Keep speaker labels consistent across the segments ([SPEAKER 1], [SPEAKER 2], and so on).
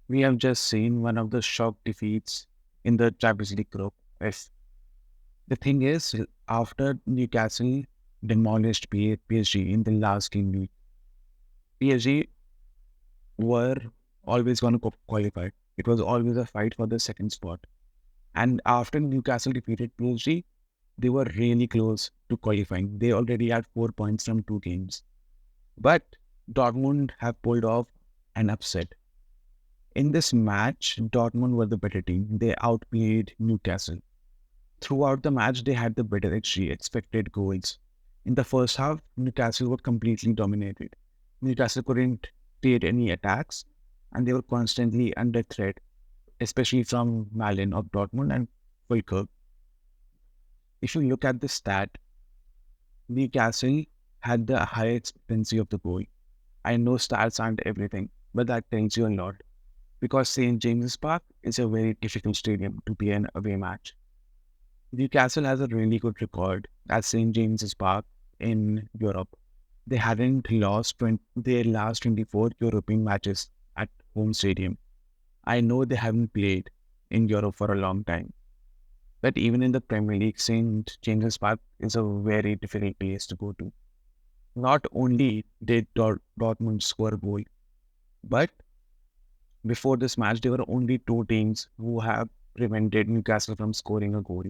[SPEAKER 1] We have just seen one of the shock defeats in the Champions League group. Yes. The thing is, after Newcastle demolished PSG in the last game week, PSG were always going to qualify. It was always a fight for the second spot. And after Newcastle defeated PSG, they were really close to qualifying. They already had 4 points from two games. But Dortmund have pulled off an upset. In this match, Dortmund were the better team. They outplayed Newcastle. Throughout the match, they had the better XG, expected goals. In the first half, Newcastle were completely dominated. Newcastle couldn't create any attacks, and they were constantly under threat, especially from Malen of Dortmund and fluke. If you look at the stat, Newcastle had the higher expectancy of the goal. I know stats aren't everything, but that tells you a lot because St. James's Park is a very difficult stadium to be an away match. Newcastle has a really good record at St. James's Park in Europe. They hadn't lost their last 24 European matches at home stadium. I know they haven't played in Europe for a long time, but even in the Premier League, St. James's Park is a very difficult place to go to. Not only did Dortmund score a goal, but before this match, there were only two teams who have prevented Newcastle from scoring a goal: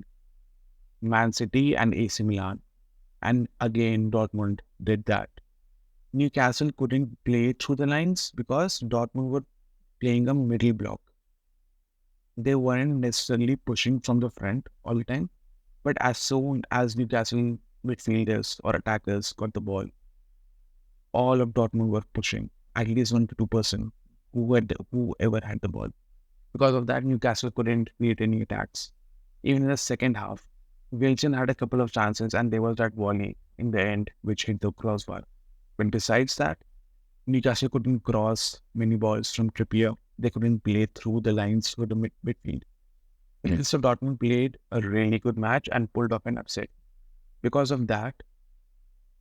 [SPEAKER 1] Man City and AC Milan. And again, Dortmund did that. Newcastle couldn't play through the lines because Dortmund were playing a middle block. They weren't necessarily pushing from the front all the time, but as soon as Newcastle midfielders or attackers got the ball, all of Dortmund were pushing, at least 1 to 2% whoever had the ball. Because of that, Newcastle couldn't create any attacks. Even in the second half, Wilson had a couple of chances and there was that volley in the end which hit the crossbar. But besides that, Newcastle couldn't cross many balls from Trippier. They couldn't play through the lines for the midfield. So Dortmund played a really good match and pulled off an upset. Because of that,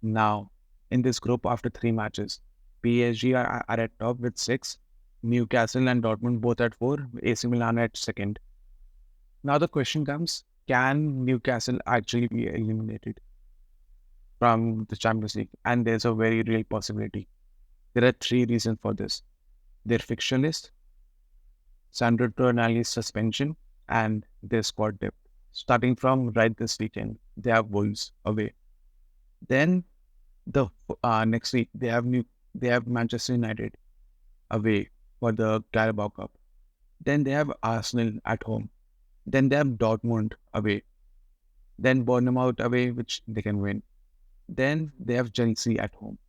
[SPEAKER 1] now in this group after three matches, PSG are at top with 6, Newcastle and Dortmund both at 4, AC Milan at second. Now the question comes, can Newcastle actually be eliminated from the Champions League? And there's a very real possibility. There are three reasons for this: their fixture list, Sandro suspension, and their squad depth. Starting from right this weekend, they have Wolves away. Then the next week they have Manchester United away for the Carabao Cup. Then they have Arsenal at home. Then they have Dortmund away. Then Bournemouth away, which they can win. Then they have Chelsea at home.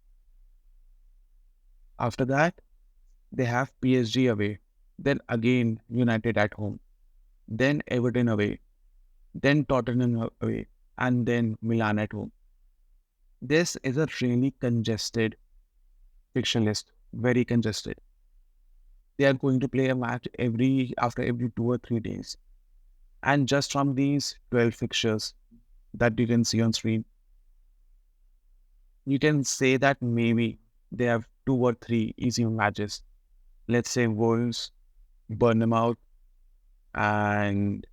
[SPEAKER 1] After that, they have PSG away. Then again United at home. Then Everton away. Then Tottenham away. And then Milan at home. This is a really congested fixture list. Very congested. They are going to play a match after every 2 or 3 days. And just from these 12 fixtures that you can see on screen, you can say that maybe they have 2 or 3 easy matches. Let's say Wolves, Bournemouth, and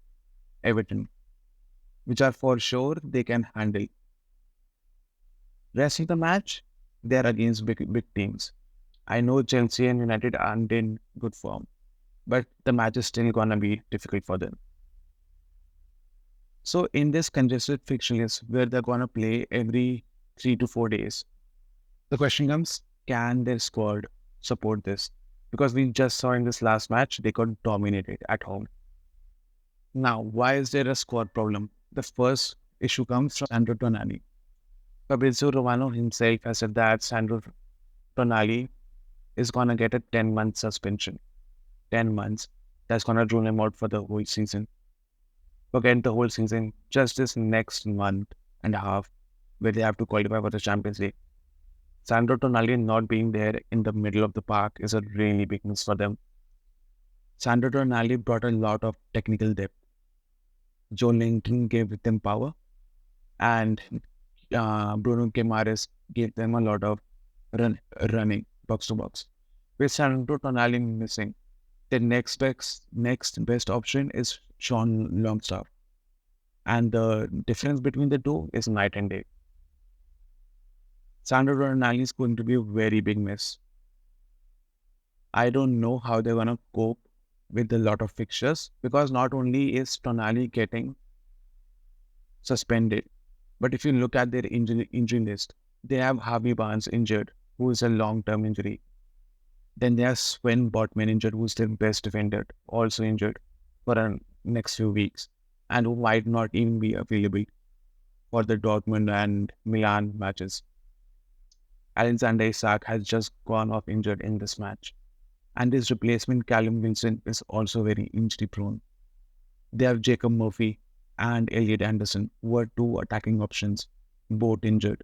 [SPEAKER 1] Everton, which are for sure they can handle. Rest of the match, they're against big teams. I know Chelsea and United aren't in good form, but the match is still gonna be difficult for them. So in this congested fixture list where they're gonna play every 3 to 4 days, the question comes, can their squad support this? Because we just saw in this last match, they got dominated at home. Now, why is there a squad problem? The first issue comes from Sandro Tonali. Fabrizio Romano himself has said that Sandro Tonali is going to get a 10-month suspension. 10 months. That's going to rule him out for the whole season. Forget the whole season. Just this next month and a half where they have to qualify for the Champions League. Sandro Tonali not being there in the middle of the park is a really big miss for them. Sandro Tonali brought a lot of technical depth. Joe Linton gave them power, and Bruno Guimaraes gave them a lot of running box to box. With Sandro Tonali missing, The next best option is Sean Longstaff. And the difference between the two is night and day. Sandro Tonali is going to be a very big miss. I don't know how they're gonna cope with a lot of fixtures because not only is Tonali getting suspended, but if you look at their injury list, they have Harvey Barnes injured, who is a long-term injury. Then they have Sven Botman injured, who's their best defender, also injured for the next few weeks, and who might not even be available for the Dortmund and Milan matches. Alexander Isak has just gone off injured in this match, and his replacement Callum Wilson is also very injury prone. They have Jacob Murphy and Elliot Anderson, who are two attacking options, both injured.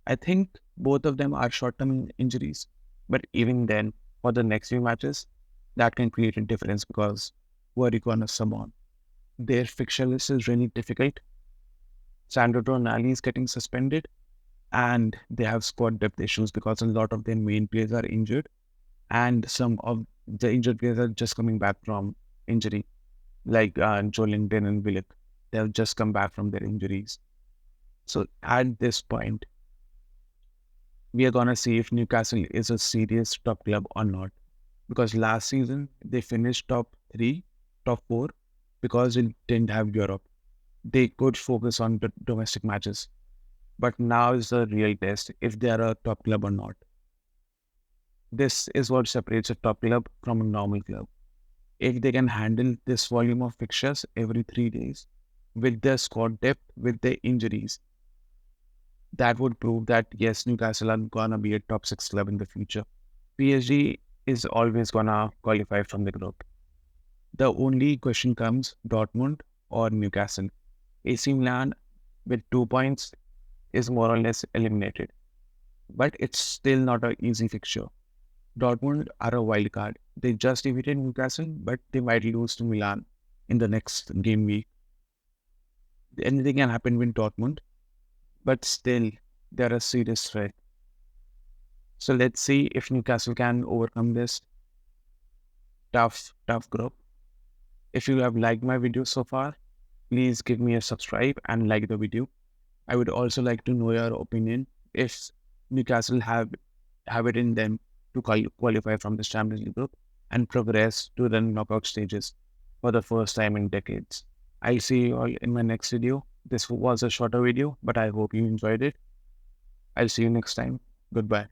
[SPEAKER 1] I think both of them are short-term injuries, but even then, for the next few matches, that can create a difference because who are you going to sub on? Their fixture list is really difficult. Sandro Tonali is getting suspended, and they have squad depth issues because a lot of their main players are injured, and some of the injured players are just coming back from injury, like Joelinton and Willock. They have just come back from their injuries. So at this point, we are going to see if Newcastle is a serious top club or not. Because last season, they finished top 3, top 4, because it didn't have Europe. They could focus on the domestic matches. But now is the real test if they are a top club or not. This is what separates a top club from a normal club. If they can handle this volume of fixtures every 3 days, with their squad depth, with their injuries, that would prove that yes, Newcastle are gonna be a top 6 club in the future. PSG is always gonna qualify from the group. The only question comes Dortmund or Newcastle. AC Milan with 2 points is more or less eliminated, but it's still not an easy fixture. Dortmund are a wild card. They just defeated Newcastle, but they might lose to Milan in the next game week. Anything can happen with Dortmund, but still, they're a serious threat. So let's see if Newcastle can overcome this tough group. If you have liked my video so far, please give me a subscribe and like the video. I would also like to know your opinion if Newcastle have it in them to qualify from this Champions League group and progress to the knockout stages for the first time in decades. I'll see you all in my next video. This was a shorter video, but I hope you enjoyed it. I'll see you next time. Goodbye.